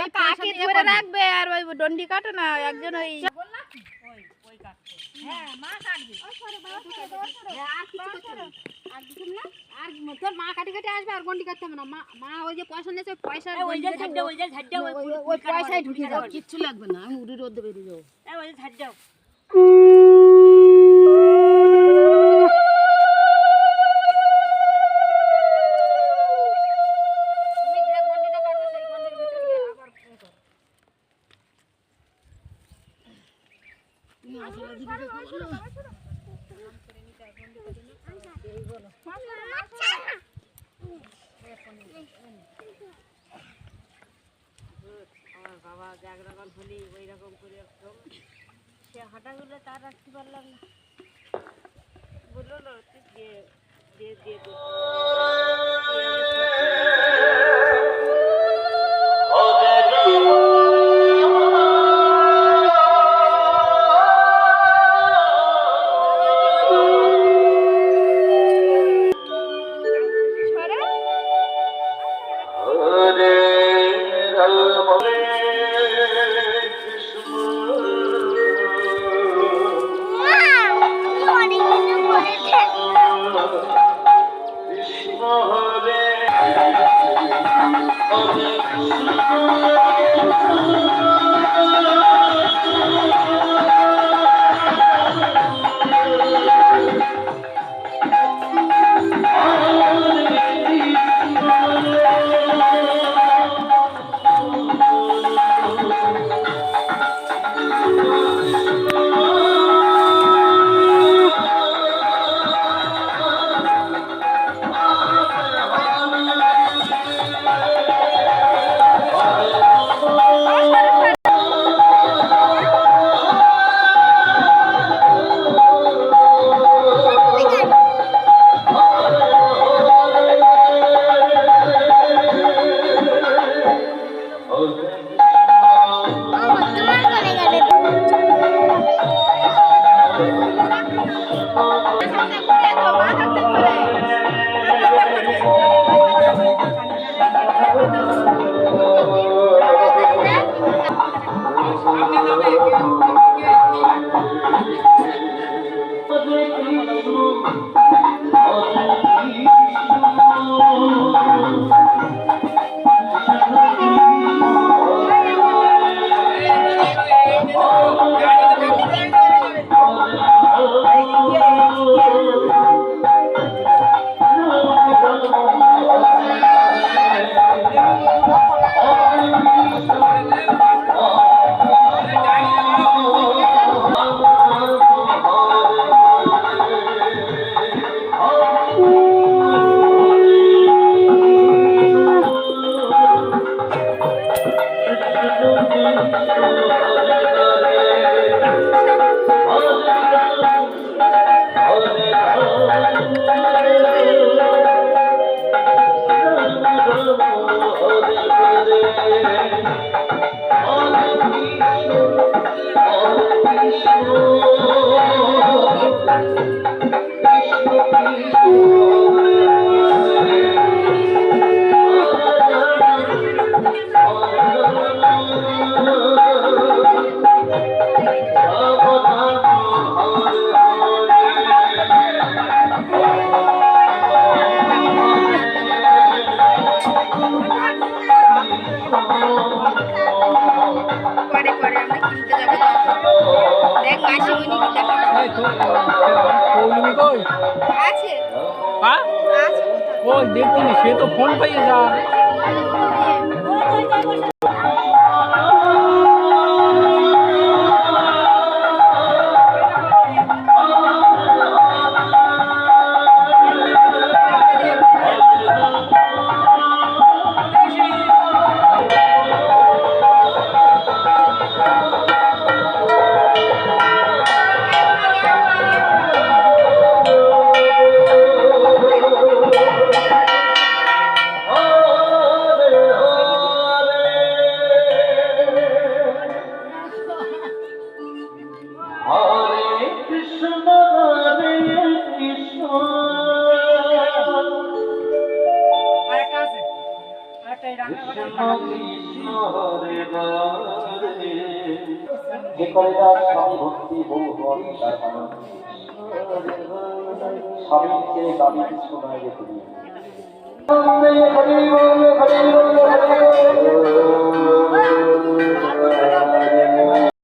কাকে ধরে রাখবে আর ওই ডন্ডি কাটে না একজন ওই হ্যাঁ মা কাটবে আর কিছু না আর তোর মা কাটি কাটি আসবে আর গন্ডি কাটতে হবে না মা ওই যে পয়সা নিয়েছে পয়সা ওই পয়সায় ঢুকে যাবে কিচ্ছু লাগবে না আমি উড়ি রোদ বেরিয়ে যাবো ওই যে ঝাড় দাও বাবা জাগরণ হলি ওই রকম করে একদম সে হাঁটাগুলো তার রাখতে পারলাম না বললো না দিয়ে দিয়ে দিয়ে देखती नहीं से तो फोन पे ही जा যে করে তার স্বামী ভক্তি বহু হন তার মানুষ স্বামীকে দাবি কিছু নয় রে তুমি। হরি বল হরি বল হরি বল।